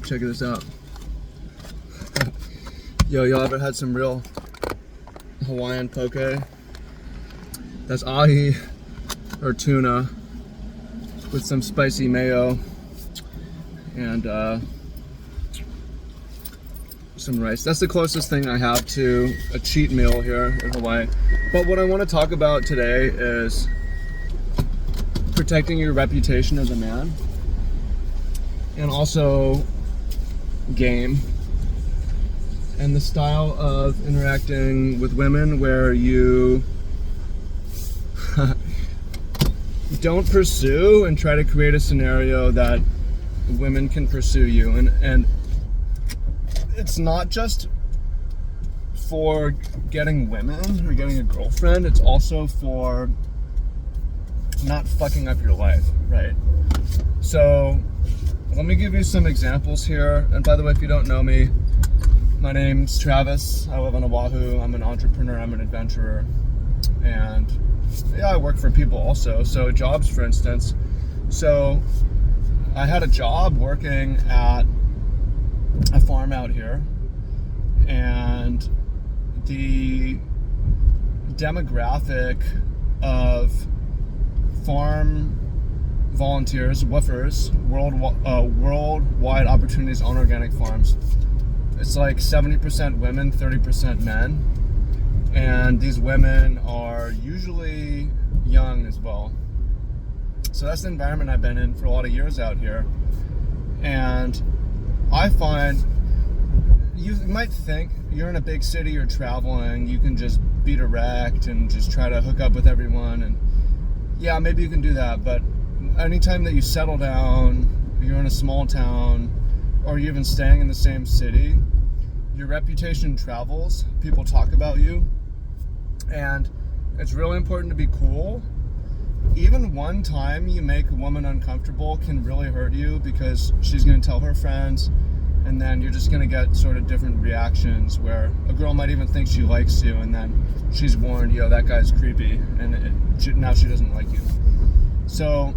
Check this out. Yo, y'all ever had some real Hawaiian poke? That's ahi or tuna with some spicy mayo and some rice. That's the closest thing I have to a cheat meal here in Hawaii. But what I want to talk about today is protecting your reputation as a man, and also game, and the style of interacting with women where you don't pursue and try to create a scenario that women can pursue you. And it's not just for getting women or getting a girlfriend, it's also for not fucking up your life, right? So let me give you some examples here. And by the way, if you don't know me, my name's Travis. I live on Oahu. I'm an entrepreneur. I'm an adventurer. And yeah, I work for people also. So jobs, for instance. So I had a job working at a farm out here. And the demographic of farm volunteers, woofers, worldwide opportunities on organic farms, it's like 70% women, 30% men. And these women are usually young as well. So that's the environment I've been in for a lot of years out here. And I find, you might think you're in a big city, you're traveling, you can just be direct and just try to hook up with everyone. And yeah, maybe you can do that. But anytime that you settle down, you're in a small town, or you're even staying in the same city, your reputation travels. People talk about you. And it's really important to be cool. Even one time you make a woman uncomfortable can really hurt you, because she's going to tell her friends, and then you're just going to get sort of different reactions where a girl might even think she likes you, and then she's warned, yo, that guy's creepy, and now she doesn't like you. So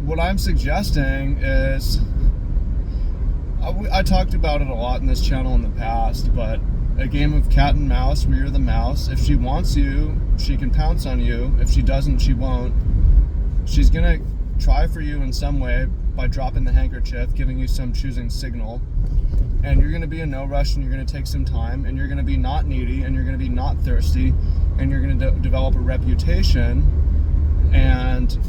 what I'm suggesting is, I talked about it a lot in this channel in the past, but a game of cat and mouse where you're the mouse. If she wants you, she can pounce on you. If she doesn't, she won't. She's gonna try for you in some way by dropping the handkerchief, giving you some choosing signal. And you're gonna be in no rush, and you're gonna take some time, and you're gonna be not needy, and you're gonna be not thirsty, and you're gonna develop a reputation. And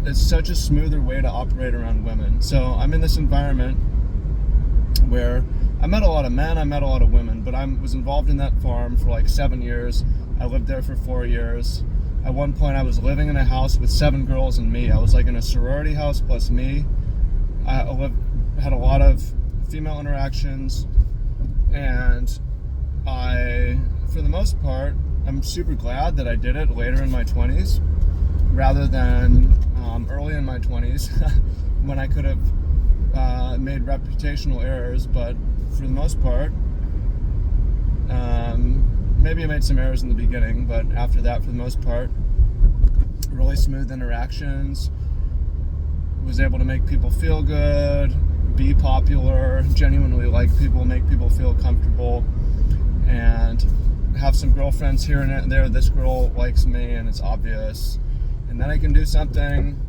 it's such a smoother way to operate around women. So I'm in this environment where I met a lot of men, I met a lot of women, but I was involved in that farm for like 7 years. I lived there for 4 years. At one point I was living in a house with 7 girls and me. I was like in a sorority house plus me. I had a lot of female interactions, and for the most part, I'm super glad that I did it later in my 20s rather than early in my 20s when I could have made reputational errors. But for the most part, maybe I made some errors in the beginning, but after that, for the most part, really smooth interactions, was able to make people feel good, be popular, genuinely like people, make people feel comfortable, and have some girlfriends here and there. This girl likes me and it's obvious, and then I can do something.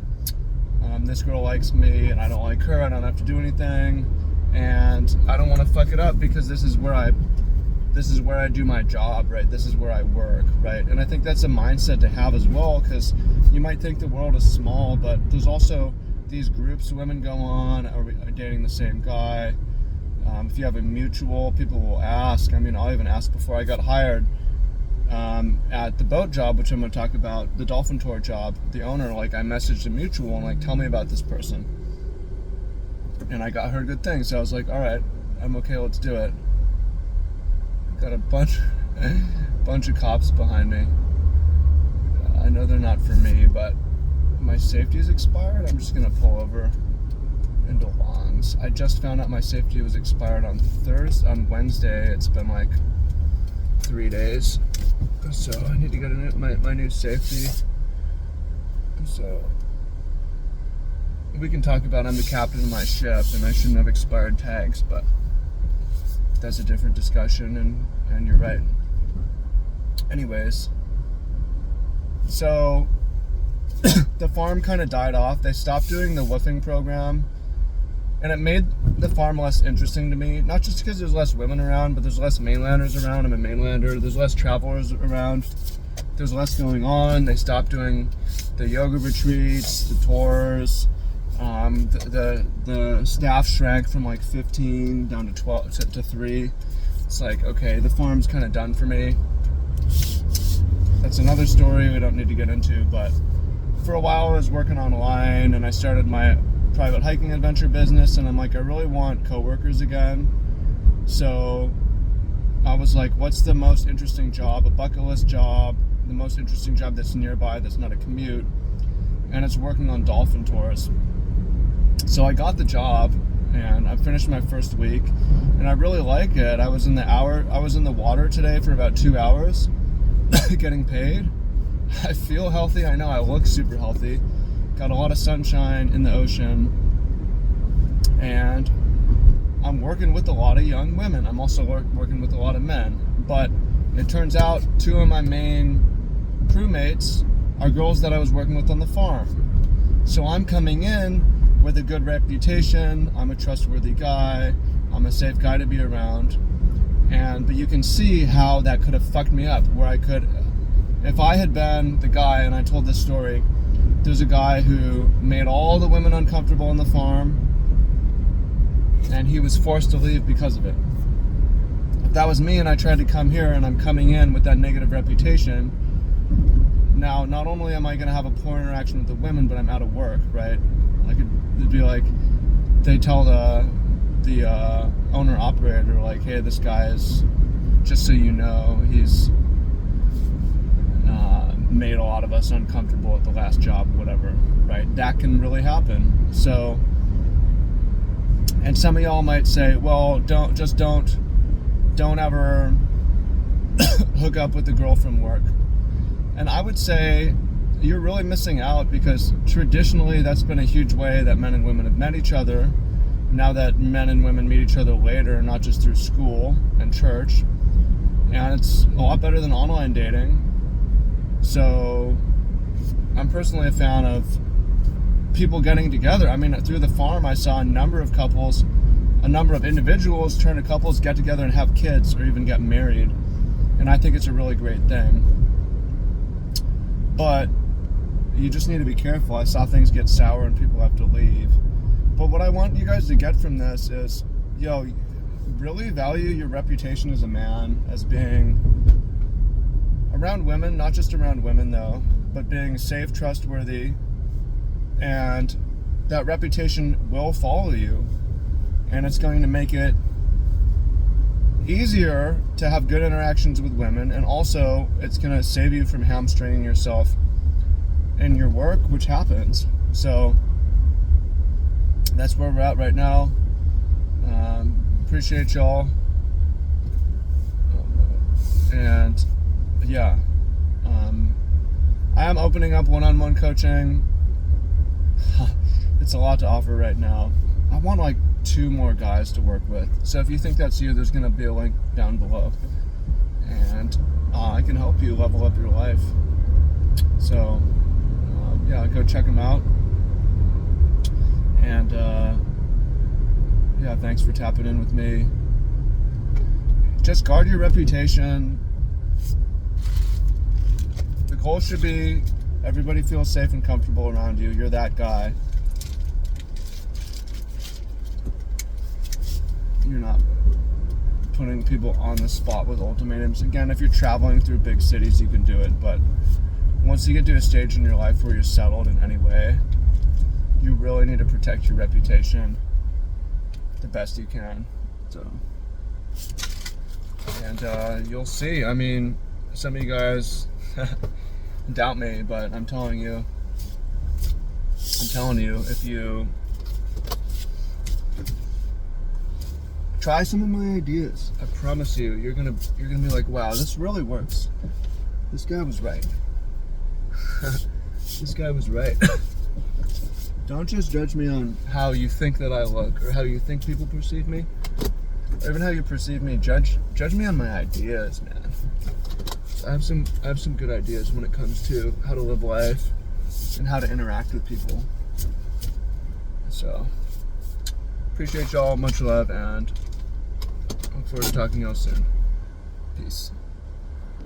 This girl likes me and I don't like her. I don't have to do anything, and I don't want to fuck it up, because this is where I do my job, right? This is where I work, right? And I think that's a mindset to have as well, because you might think the world is small, but there's also these groups women go on. Are we dating the same guy? If you have a mutual, people will ask. I mean, I'll even ask before I got hired at the boat job, which I'm going to talk about, the Dolphin Tour job. The owner, like, I messaged a mutual and like, tell me about this person. And I heard good things. So I was like, all right, I'm okay, let's do it. Got a bunch of cops behind me. I know they're not for me, but my safety is expired. I'm just gonna pull over into Longs. I just found out my safety was expired on Wednesday. It's been like 3 days, so I need to get my new safety. So we can talk about I'm the captain of my ship and I shouldn't have expired tags, but that's a different discussion, and you're right. Anyways, so the farm kind of died off. They stopped doing the woofing program, and it made the farm less interesting to me, not just because there's less women around, but there's less mainlanders around. I'm a mainlander. There's less travelers around. There's less going on. They stopped doing the yoga retreats, the tours. The staff shrank from like 15 down to 12 to 3. It's like, okay, the farm's kind of done for me. That's another story we don't need to get into, but for a while I was working online and I started my private hiking adventure business, and I'm like, I really want coworkers again. So I was like, what's the most interesting job, a bucket list job, the most interesting job that's nearby, that's not a commute, and it's working on dolphin tours. So I got the job and I finished my first week and I really like it. I was in the water today for about 2 hours getting paid. I feel healthy. I know I look super healthy. Got a lot of sunshine in the ocean, and I'm working with a lot of young women. I'm also working with a lot of men, but it turns out 2 of my main crewmates are girls that I was working with on the farm. So I'm coming in with a good reputation. I'm a trustworthy guy. I'm a safe guy to be around. But you can see how that could have fucked me up, where I could, if I had been the guy, and I told this story, there's a guy who made all the women uncomfortable on the farm, and he was forced to leave because of it. If that was me and I tried to come here and I'm coming in with that negative reputation, now not only am I going to have a poor interaction with the women, but I'm out of work, right? It'd be like, they tell the owner-operator, like, hey, this guy is, just so you know, he's made a lot of us uncomfortable at the last job, whatever, right? That can really happen. So, and some of y'all might say, well, don't ever hook up with the girl from work. And I would say you're really missing out, because traditionally that's been a huge way that men and women have met each other. Now that men and women meet each other later, not just through school and church, and it's a lot better than online dating. So I'm personally a fan of people getting together. I mean, through the farm I saw a number of couples, a number of individuals turn to couples, get together and have kids, or even get married, and I think it's a really great thing. But you just need to be careful. I saw things get sour and people have to leave. But what I want you guys to get from this is, really value your reputation as a man, as being around women, not just around women though, but being safe, trustworthy, and that reputation will follow you, and it's going to make it easier to have good interactions with women, and also it's going to save you from hamstringing yourself in your work, which happens. So that's where we're at right now. Appreciate y'all. And yeah, I am opening up one-on-one coaching. It's a lot to offer right now. I want like 2 more guys to work with. So if you think that's you, there's going to be a link down below. And I can help you level up your life. So yeah, go check them out. And yeah, thanks for tapping in with me. Just guard your reputation. The goal should be everybody feels safe and comfortable around you. You're that guy. You're not putting people on the spot with ultimatums. Again, if you're traveling through big cities, you can do it, but once you get to a stage in your life where you're settled in any way, you really need to protect your reputation the best you can. So, and you'll see. I mean, some of you guys doubt me, but I'm telling you, if you try some of my ideas, I promise you, you're gonna be like, wow, this really works. This guy was right. This guy was right. Don't just judge me on how you think that I look or how you think people perceive me. Or even how you perceive me. Judge me on my ideas, man. I have some good ideas when it comes to how to live life and how to interact with people. So, appreciate y'all, much love, and look forward to talking to y'all soon. Peace.